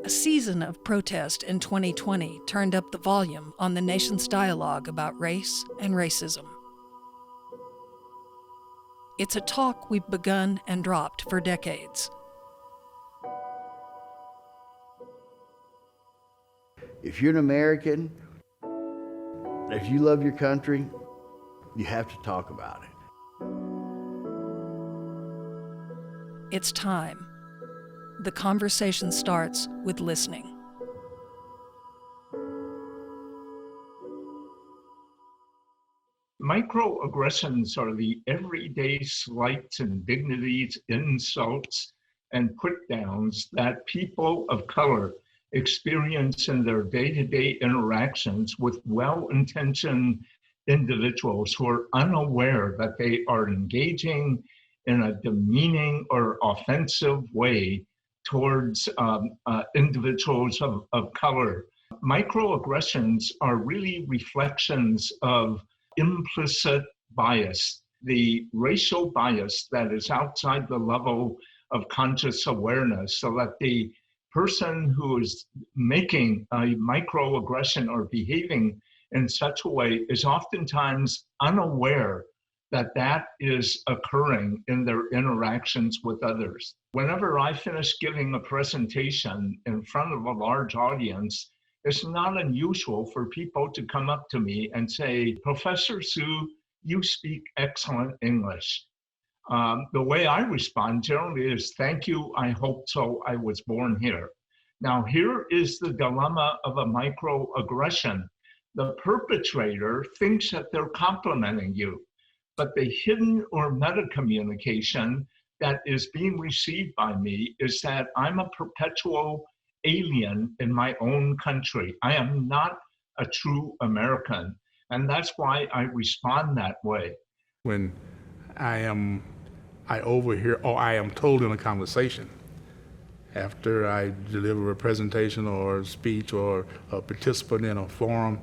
A season of protest in 2020 turned up the volume on the nation's dialogue about race and racism. It's a talk we've begun and dropped for decades. If you're an American, if you love your country, you have to talk about it. It's time. The conversation starts with listening. Microaggressions are the everyday slights, indignities, insults, and put-downs that people of color experience in their day-to-day interactions with well-intentioned individuals who are unaware that they are engaging in a demeaning or offensive way towards individuals of color. Microaggressions are really reflections of implicit bias, the racial bias that is outside the level of conscious awareness, so that the person who is making a microaggression or behaving in such a way is oftentimes unaware that that is occurring in their interactions with others. Whenever I finish giving a presentation in front of a large audience, it's not unusual for people to come up to me and say, "Professor Sue, you speak excellent English." The way I respond generally is, "Thank you, I hope so, I was born here." Now, here is the dilemma of a microaggression. The perpetrator thinks that they're complimenting you, but the hidden or meta communication that is being received by me is that I'm a perpetual alien in my own country. I am not a true American, and that's why I respond that way. When I overhear or I am told in a conversation after I deliver a presentation or a speech or a participant in a forum,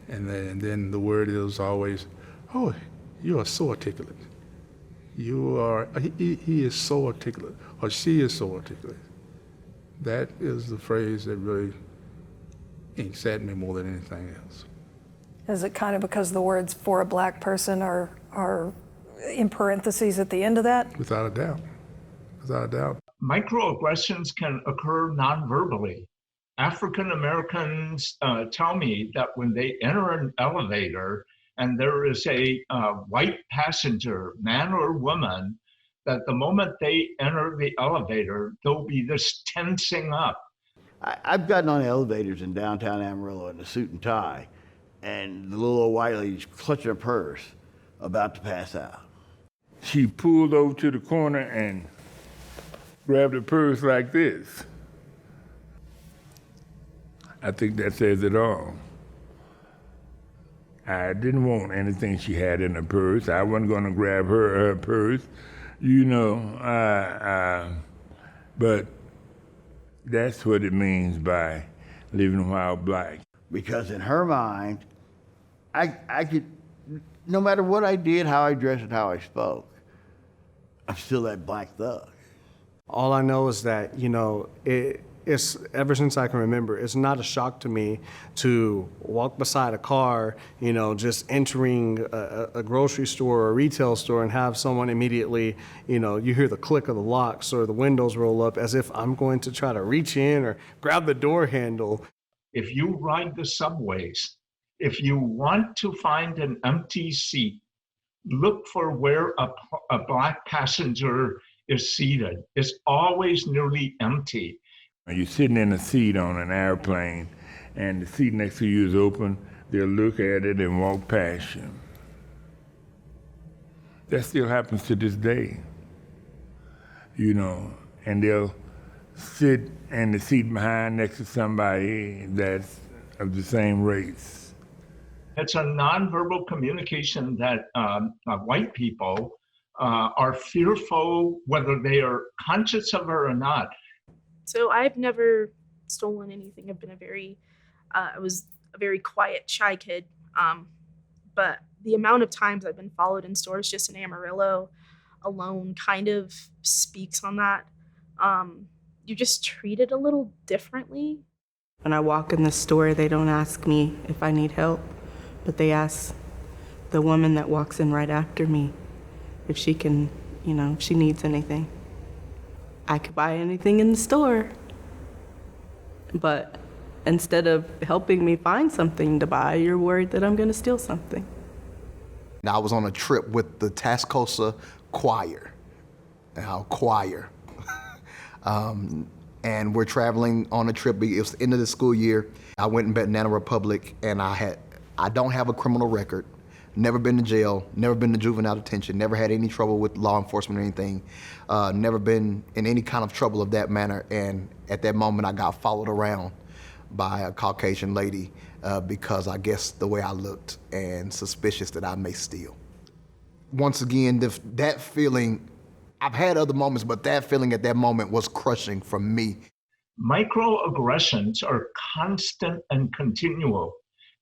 and then the word is always, "Oh, you are so articulate. You are, he is so articulate, or she is so articulate." That is the phrase that really inks at me more than anything else. Is it kind of because the words "for a black person" are in parentheses at the end of that? Without a doubt, without a doubt. Microaggressions can occur non-verbally. African Americans tell me that when they enter an elevator and there is a white passenger, man or woman, that the moment they enter the elevator, there'll be this tensing up. I've gotten on elevators in downtown Amarillo in a suit and tie, and the little old white lady's clutching her purse, about to pass out. She pulled over to the corner and grabbed her purse like this. I think that says it all. I didn't want anything she had in her purse. I wasn't going to grab her purse, you know. But that's what it means by living while black. Because in her mind, I could, no matter what I did, how I dressed and how I spoke, I'm still that black thug. All I know is that, you know, it's ever since I can remember, it's not a shock to me to walk beside a car, you know, just entering a grocery store or a retail store and have someone immediately, you know, you hear the click of the locks or the windows roll up as if I'm going to try to reach in or grab the door handle. If you ride the subways, if you want to find an empty seat, look for where a black passenger is seated. It's always nearly empty. You're sitting in a seat on an airplane and the seat next to you is open, they'll look at it and walk past you. That still happens to this day, you know, and they'll sit in the seat behind next to somebody that's of the same race. It's a nonverbal communication that white people are fearful, whether they are conscious of it or not. So I've never stolen anything. I've been I was a very quiet, shy kid. But the amount of times I've been followed in stores just in Amarillo alone kind of speaks on that. you're just treated a little differently. When I walk in the store, they don't ask me if I need help, but they ask the woman that walks in right after me if she can, if she needs anything. I could buy anything in the store, but instead of helping me find something to buy, you're worried that I'm going to steal something. I was on a trip with the Tascosa Choir, choir. And we're traveling on a trip. It was the end of the school year. I went in Banana Republic, and I don't have a criminal record, never been to jail, never been to juvenile detention, never had any trouble with law enforcement or anything, never been in any kind of trouble of that manner. And at that moment, I got followed around by a Caucasian lady because I guess the way I looked and suspicious that I may steal. Once again, that feeling, I've had other moments, but that feeling at that moment was crushing for me. Microaggressions are constant and continual.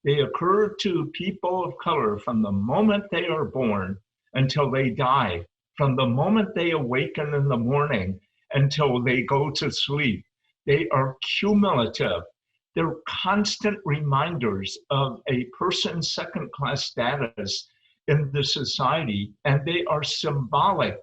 They occur to people of color from the moment they are born until they die, from the moment they awaken in the morning until they go to sleep. They are cumulative. They're constant reminders of a person's second-class status in the society, and they are symbolic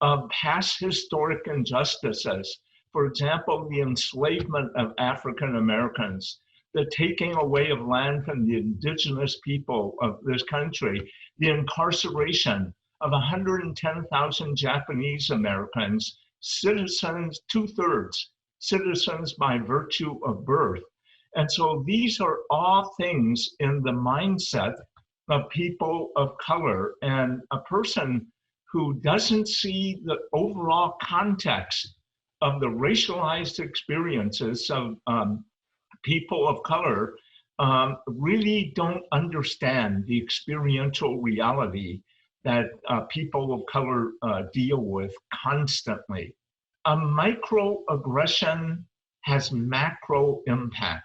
of past historic injustices. For example, the enslavement of African Americans, the taking away of land from the indigenous people of this country, the incarceration of 110,000 Japanese Americans, citizens, 2/3 citizens by virtue of birth. And so these are all things in the mindset of people of color, and a person who doesn't see the overall context of the racialized experiences of people of color really don't understand the experiential reality that people of color deal with constantly. A microaggression has macro impact.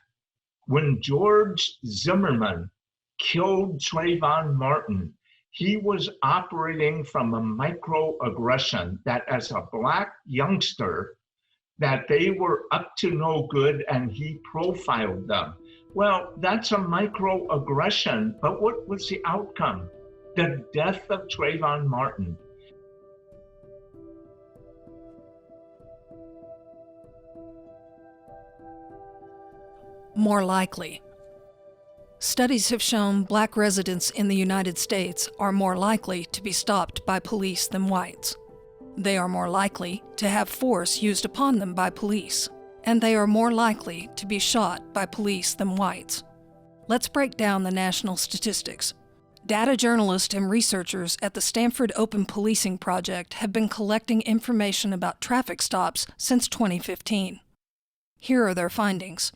When George Zimmerman killed Trayvon Martin, he was operating from a microaggression that as a Black youngster, that they were up to no good and he profiled them. Well, that's a microaggression, but what was the outcome? The death of Trayvon Martin. More likely. Studies have shown Black residents in the United States are more likely to be stopped by police than whites. They are more likely to have force used upon them by police, and they are more likely to be shot by police than whites. Let's break down the national statistics. Data journalists and researchers at the Stanford Open Policing Project have been collecting information about traffic stops since 2015. Here are their findings.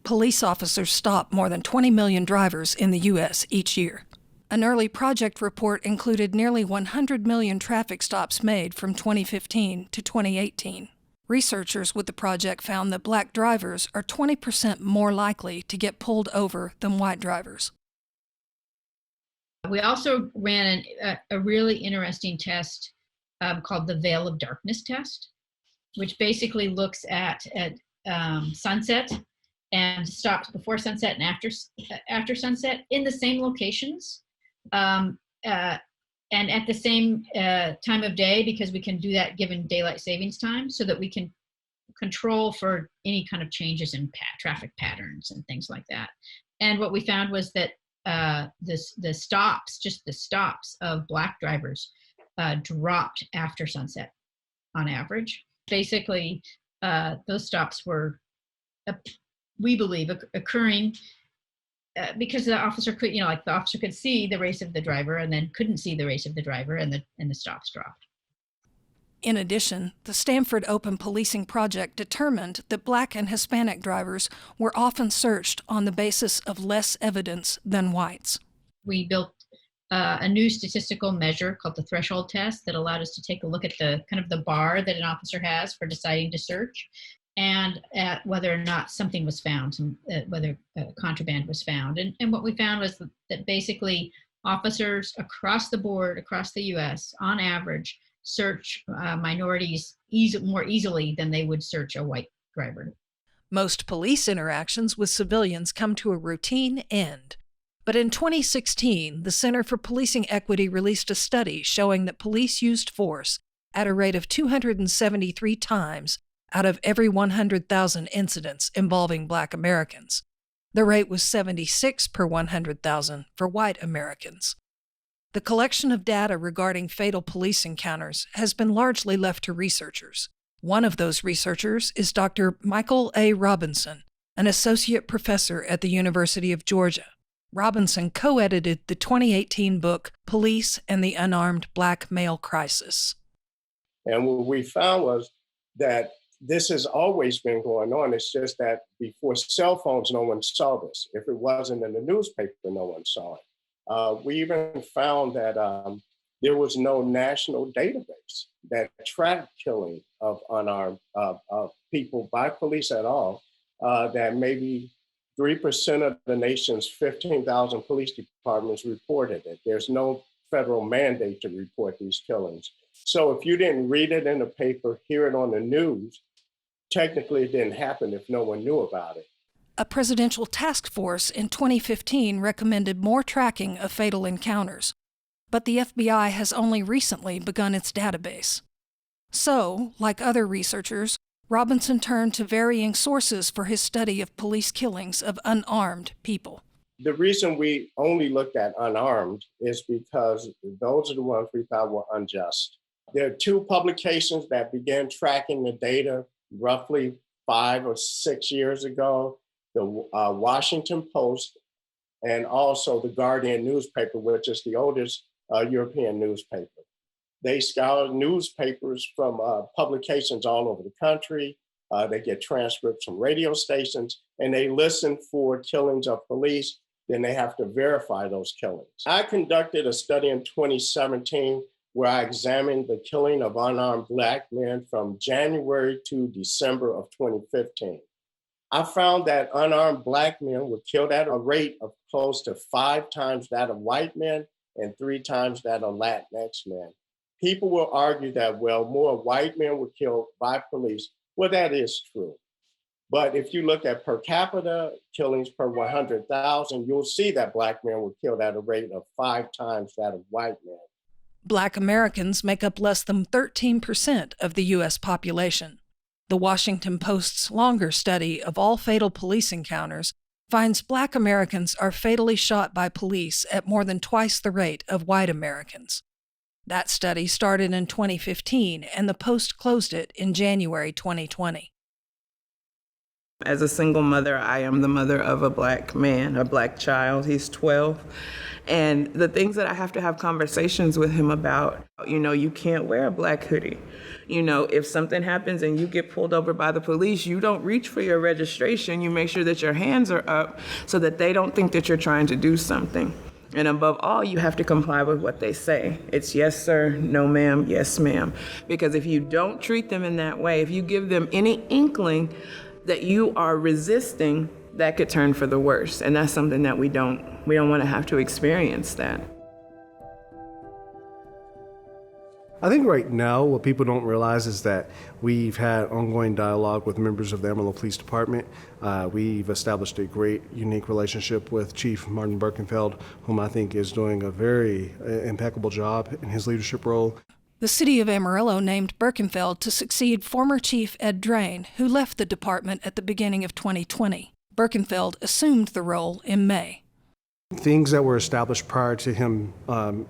Police officers stop more than 20 million drivers in the U.S. each year. An early project report included nearly 100 million traffic stops made from 2015 to 2018. Researchers with the project found that Black drivers are 20% more likely to get pulled over than white drivers. We also ran a really interesting test called the Veil of Darkness test, which basically looks at sunset and stops before sunset and after sunset in the same locations and at the same time of day, because we can do that given daylight savings time, so that we can control for any kind of changes in traffic patterns and things like that. And what we found was that the stops of Black drivers dropped after sunset on average. Basically, those stops were, we believe, occurring because the officer could, the officer could see the race of the driver and then couldn't see the race of the driver, and the stops dropped. In addition, the Stanford Open Policing Project determined that Black and Hispanic drivers were often searched on the basis of less evidence than whites. We built a new statistical measure called the threshold test that allowed us to take a look at the kind of the bar that an officer has for deciding to search, and at whether or not something was found, whether contraband was found. And what we found was that basically officers across the board, across the US, on average, search minorities more easily than they would search a white driver. Most police interactions with civilians come to a routine end. But in 2016, the Center for Policing Equity released a study showing that police used force at a rate of 273 times out of every 100,000 incidents involving Black Americans. The rate was 76 per 100,000 for white Americans. The collection of data regarding fatal police encounters has been largely left to researchers. One of those researchers is Dr. Michael A. Robinson, an associate professor at the University of Georgia. Robinson co-edited the 2018 book, Police and the Unarmed Black Male Crisis. And what we found was that this has always been going on. It's just that before cell phones, no one saw this. If it wasn't in the newspaper, no one saw it. We even found that there was no national database that tracked killing of unarmed people by police at all, that maybe 3% of the nation's 15,000 police departments reported it. There's no federal mandate to report these killings. So if you didn't read it in the paper, hear it on the news, technically it didn't happen if no one knew about it. A presidential task force in 2015 recommended more tracking of fatal encounters, but the FBI has only recently begun its database. So, like other researchers, Robinson turned to varying sources for his study of police killings of unarmed people. The reason we only looked at unarmed is because those are the ones we thought were unjust. There are two publications that began tracking the data roughly 5 or 6 years ago, the Washington Post and also the Guardian newspaper, which is the oldest European newspaper. They scour newspapers from publications all over the country. They get transcripts from radio stations, and they listen for killings of police. Then they have to verify those killings. I conducted a study in 2017 where I examined the killing of unarmed Black men from January to December of 2015. I found that unarmed Black men were killed at a rate of close to 5 times that of white men and 3 times that of Latinx men. People will argue that, well, more white men were killed by police. Well, that is true. But if you look at per capita killings per 100,000, you'll see that Black men were killed at a rate of 5 times that of white men. Black Americans make up less than 13% of the U.S. population. The Washington Post's longer study of all fatal police encounters finds Black Americans are fatally shot by police at more than twice the rate of white Americans. That study started in 2015, and the Post closed it in January 2020. As a single mother, I am the mother of a Black man, a Black child. He's 12. And the things that I have to have conversations with him about, you can't wear a Black hoodie. If something happens and you get pulled over by the police, you don't reach for your registration. You make sure that your hands are up so that they don't think that you're trying to do something. And above all, you have to comply with what they say. It's yes, sir, no, ma'am, yes, ma'am. Because if you don't treat them in that way, if you give them any inkling that you are resisting, that could turn for the worse. And that's something that we don't want to have to experience that. I think right now what people don't realize is that we've had ongoing dialogue with members of the Amarillo Police Department. We've established a great, unique relationship with Chief Martin Birkenfeld, whom I think is doing a very impeccable job in his leadership role. The city of Amarillo named Birkenfeld to succeed former Chief Ed Drain, who left the department at the beginning of 2020. Birkenfeld assumed the role in May. Things that were established prior to him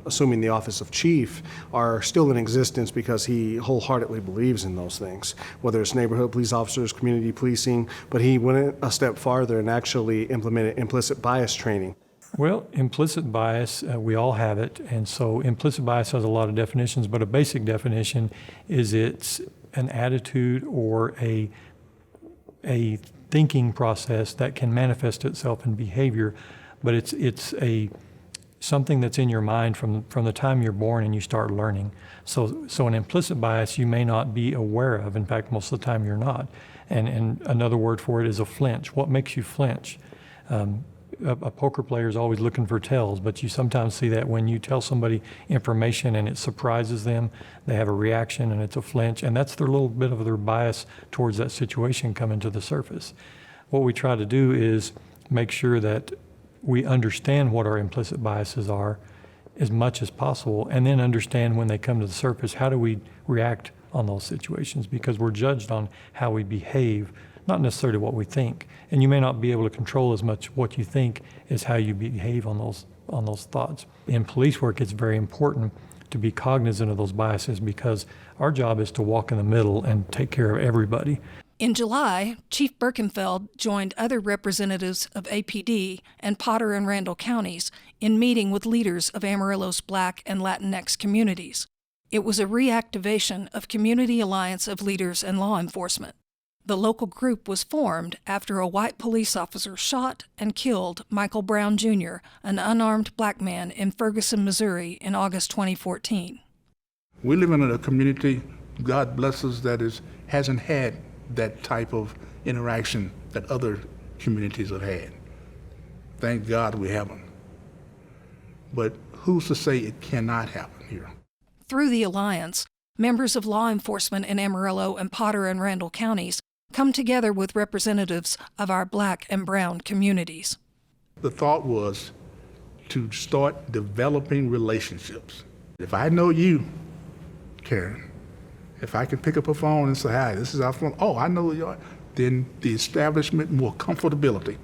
assuming the office of chief are still in existence because he wholeheartedly believes in those things, whether it's neighborhood police officers, community policing, but he went a step farther and actually implemented implicit bias training. Well, implicit bias, we all have it, and so implicit bias has a lot of definitions, but a basic definition is it's an attitude or a thinking process that can manifest itself in behavior, but it's something that's in your mind from the time you're born and you start learning. So an implicit bias you may not be aware of. In fact, most of the time you're not. And another word for it is a flinch. What makes you flinch? a poker player is always looking for tells, but you sometimes see that when you tell somebody information and it surprises them, they have a reaction and it's a flinch, and that's their little bit of their bias towards that situation coming to the surface. What we try to do is make sure that we understand what our implicit biases are as much as possible, and then understand when they come to the surface, how do we react on those situations, because we're judged on how we behave, not necessarily what we think. And you may not be able to control as much what you think as how you behave on those thoughts. In police work, it's very important to be cognizant of those biases, because our job is to walk in the middle and take care of everybody. In July, Chief Birkenfeld joined other representatives of APD and Potter and Randall counties in meeting with leaders of Amarillo's Black and Latinx communities. It was a reactivation of Community Alliance of Leaders and Law Enforcement. The local group was formed after a white police officer shot and killed Michael Brown Jr., an unarmed black man in Ferguson, Missouri, in August 2014. We live in a community, God bless us, that hasn't had that type of interaction that other communities have had. Thank God we haven't. But who's to say it cannot happen here? Through the Alliance, members of law enforcement in Amarillo and Potter and Randall counties come together with representatives of our Black and brown communities. The thought was to start developing relationships. If I know you, Karen, if I can pick up a phone and say, hi, this is our phone, oh, I know who you are, then the establishment, more comfortability.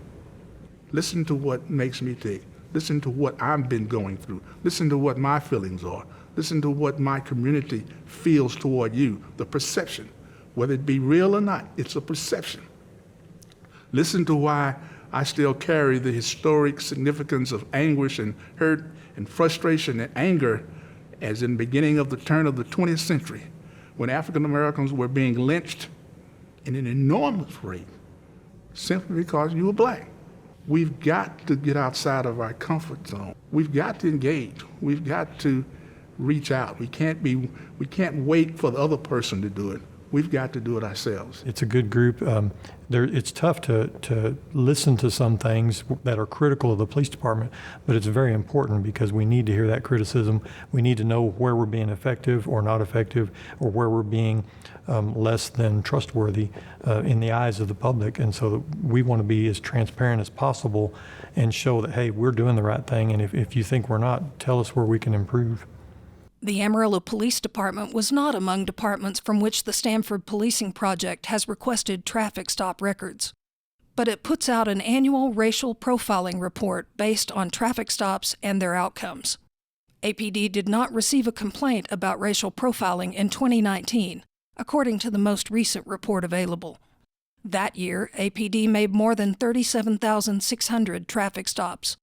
Listen to what makes me tick. Listen to what I've been going through. Listen to what my feelings are. Listen to what my community feels toward you, the perception. Whether it be real or not, it's a perception. Listen to why I still carry the historic significance of anguish and hurt and frustration and anger as in the beginning of the turn of the 20th century, when African Americans were being lynched in an enormous rate simply because you were black. We've got to get outside of our comfort zone. We've got to engage. We've got to reach out. We can't wait for the other person to do it. We've got to do it ourselves. It's a good group. It's tough to listen to some things that are critical of the police department, but it's very important because we need to hear that criticism. We need to know where we're being effective or not effective, or where we're being less than trustworthy in the eyes of the public. And so we want to be as transparent as possible and show that, hey, we're doing the right thing. And if you think we're not, tell us where we can improve. The Amarillo Police Department was not among departments from which the Stanford Policing Project has requested traffic stop records. But it puts out an annual racial profiling report based on traffic stops and their outcomes. APD did not receive a complaint about racial profiling in 2019, according to the most recent report available. That year, APD made more than 37,600 traffic stops.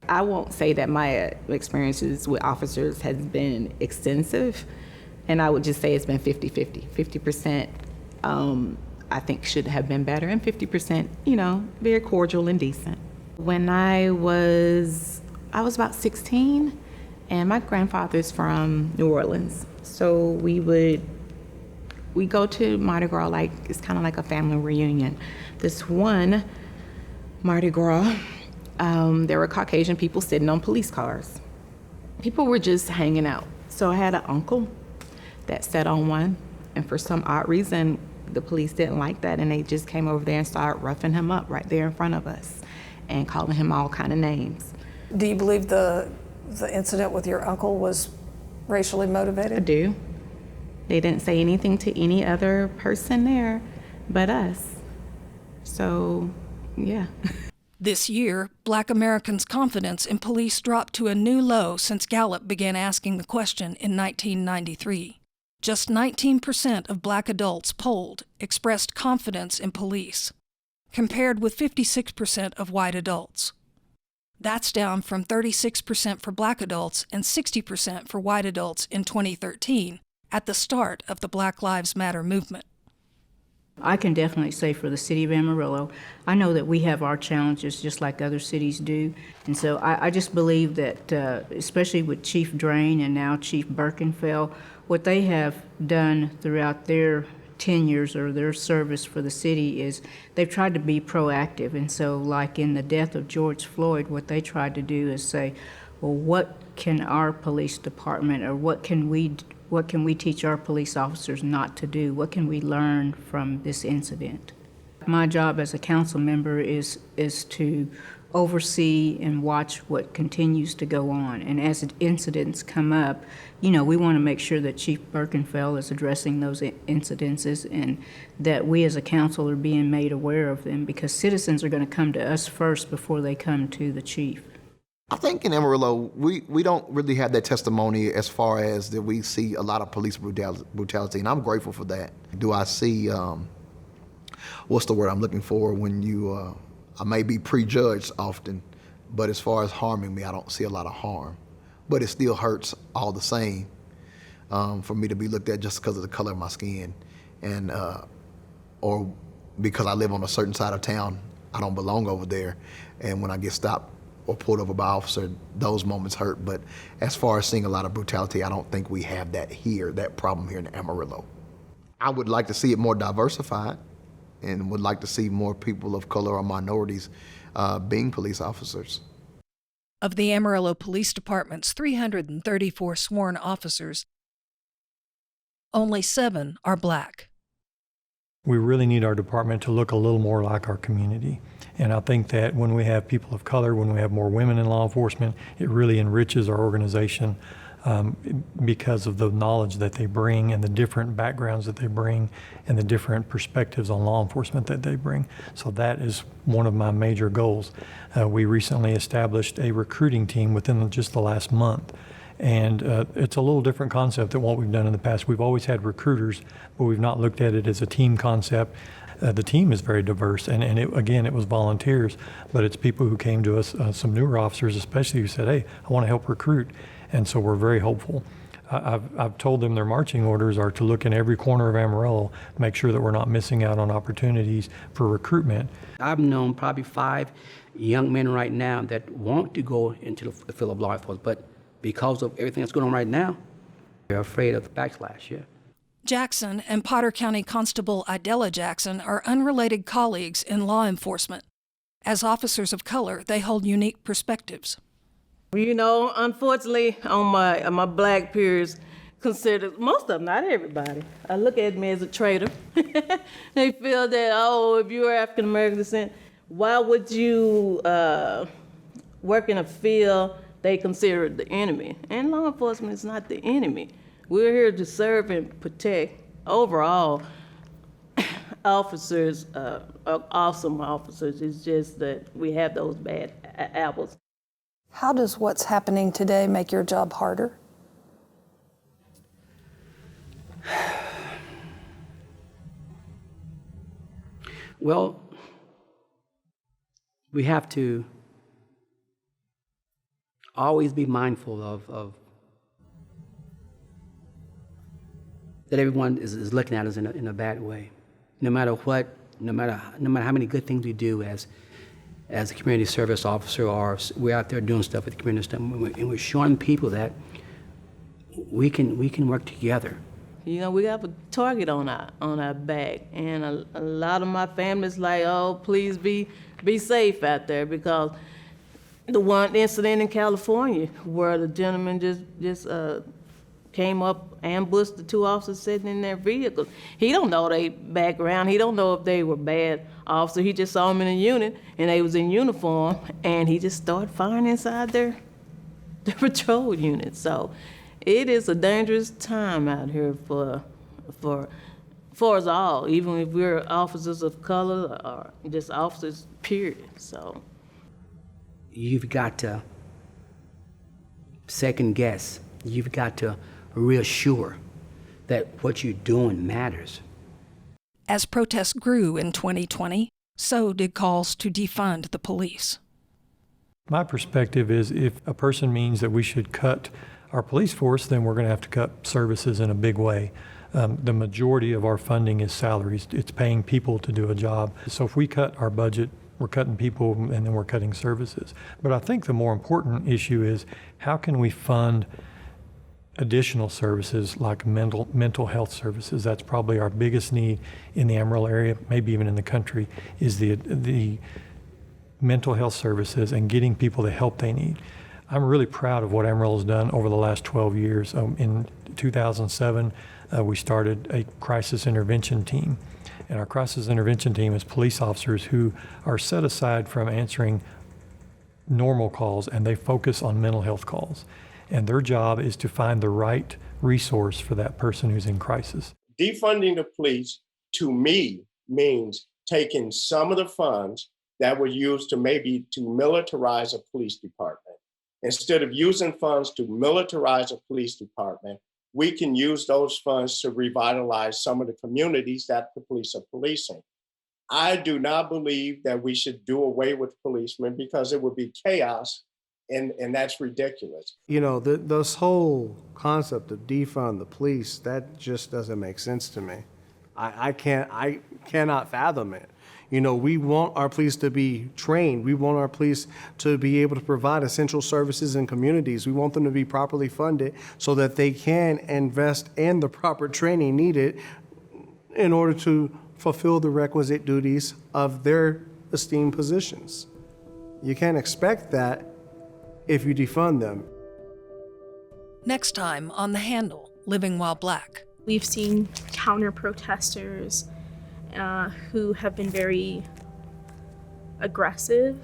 I won't say that my experiences with officers has been extensive, and I would just say it's been 50-50. 50% I think should have been better, and 50%, very cordial and decent. When I was about 16, and my grandfather's from New Orleans, so we go to Mardi Gras, like it's kind of like a family reunion. This one Mardi Gras, there were Caucasian people sitting on police cars. People were just hanging out. So I had an uncle that sat on one, and for some odd reason, the police didn't like that, and they just came over there and started roughing him up right there in front of us and calling him all kind of names. Do you believe the incident with your uncle was racially motivated? I do. They didn't say anything to any other person there but us. So, yeah. This year, Black Americans' confidence in police dropped to a new low since Gallup began asking the question in 1993. Just 19% of Black adults polled expressed confidence in police, compared with 56% of white adults. That's down from 36% for Black adults and 60% for white adults in 2013, at the start of the Black Lives Matter movement. I can definitely say for the city of Amarillo, I know that we have our challenges just like other cities do. And so I just believe that, especially with Chief Drain and now Chief Birkenfeld, what they have done throughout their tenures or their service for the city is they've tried to be proactive. And so like in the death of George Floyd, what they tried to do is say, well, what can our police department or what can we teach our police officers not to do? What can we learn from this incident? My job as a council member is to oversee and watch what continues to go on. And as incidents come up, we want to make sure that Chief Birkenfeld is addressing those incidences and that we as a council are being made aware of them, because citizens are going to come to us first before they come to the chief. I think in Amarillo, we don't really have that testimony as far as that we see a lot of police brutality, and I'm grateful for that. Do I see, what's the word I'm looking for when I may be prejudged often, but as far as harming me, I don't see a lot of harm. But it still hurts all the same for me to be looked at just because of the color of my skin, and or because I live on a certain side of town, I don't belong over there. And when I get stopped or pulled over by an officer, those moments hurt. But as far as seeing a lot of brutality, I don't think we have that problem here in Amarillo. I would like to see it more diversified and would like to see more people of color or minorities being police officers. Of the Amarillo Police Department's 334 sworn officers, only 7 are black. We really need our department to look a little more like our community. And I think that when we have people of color, when we have more women in law enforcement, it really enriches our organization because of the knowledge that they bring and the different backgrounds that they bring and the different perspectives on law enforcement that they bring. So that is one of my major goals. We recently established a recruiting team within just the last month. And it's a little different concept than what we've done in the past. We've always had recruiters, but we've not looked at it as a team concept. The team is very diverse, and it was volunteers, but it's people who came to us, some newer officers especially, who said, hey, I want to help recruit. And so we're very hopeful. I've told them their marching orders are to look in every corner of Amarillo, make sure that we're not missing out on opportunities for recruitment. I've known probably 5 young men right now that want to go into the field of law enforcement, but because of everything that's going on right now, they're afraid of the backslash, yeah. Jackson and Potter County Constable Idella Jackson are unrelated colleagues in law enforcement. As officers of color, they hold unique perspectives. Unfortunately, on my black peers, considered, most of them, not everybody, I look at me as a traitor. They feel that, if you're African American descent, why would you work in a field they consider the enemy? And law enforcement is not the enemy. We're here to serve and protect. Overall, officers are awesome officers. It's just that we have those bad apples. How does what's happening today make your job harder? Well, we have to always be mindful of that everyone is looking at us in a bad way. No matter what, no matter how many good things we do as a community service officer, or we're out there doing stuff with the community stuff, and we're showing people that we can work together. We have a target on our back, and a lot of my family's like, please be safe out there, because the one incident in California where the gentleman just came up, ambushed the 2 officers sitting in their vehicle. He don't know their background. He don't know if they were bad officers. He just saw them in a unit, and they was in uniform, and he just started firing inside their patrol unit. So it is a dangerous time out here for us all, even if we're officers of color or just officers, period. So you've got to second guess. You've got to reassure that what you're doing matters. As protests grew in 2020, so did calls to defund the police. My perspective is if a person means that we should cut our police force, then we're going to have to cut services in a big way. The majority of our funding is salaries. It's paying people to do a job. So if we cut our budget, we're cutting people and then we're cutting services. But I think the more important issue is how can we fund additional services like mental health services. That's probably our biggest need in the Amarillo area, maybe even in the country, is the mental health services and getting people the help they need. I'm really proud of what Amarillo's done over the last 12 years. In 2007, we started a crisis intervention team. And our crisis intervention team is police officers who are set aside from answering normal calls, and they focus on mental health calls. And their job is to find the right resource for that person who's in crisis. Defunding the police, to me, means taking some of the funds that were used to militarize a police department. Instead of using funds to militarize a police department, we can use those funds to revitalize some of the communities that the police are policing. I do not believe that we should do away with policemen because it would be chaos, and that's ridiculous. You know, this whole concept of defund the police, that just doesn't make sense to me. I cannot fathom it. You know, we want our police to be trained. We want our police to be able to provide essential services in communities. We want them to be properly funded so that they can invest in the proper training needed in order to fulfill the requisite duties of their esteemed positions. You can't expect that if you defund them. Next time on The Handle, Living While Black. We've seen counter-protesters who have been very aggressive.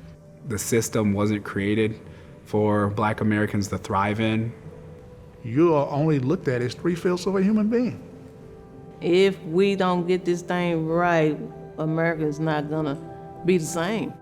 The system wasn't created for Black Americans to thrive in. You are only looked at as 3/5 of a human being. If we don't get this thing right, America's not gonna be the same.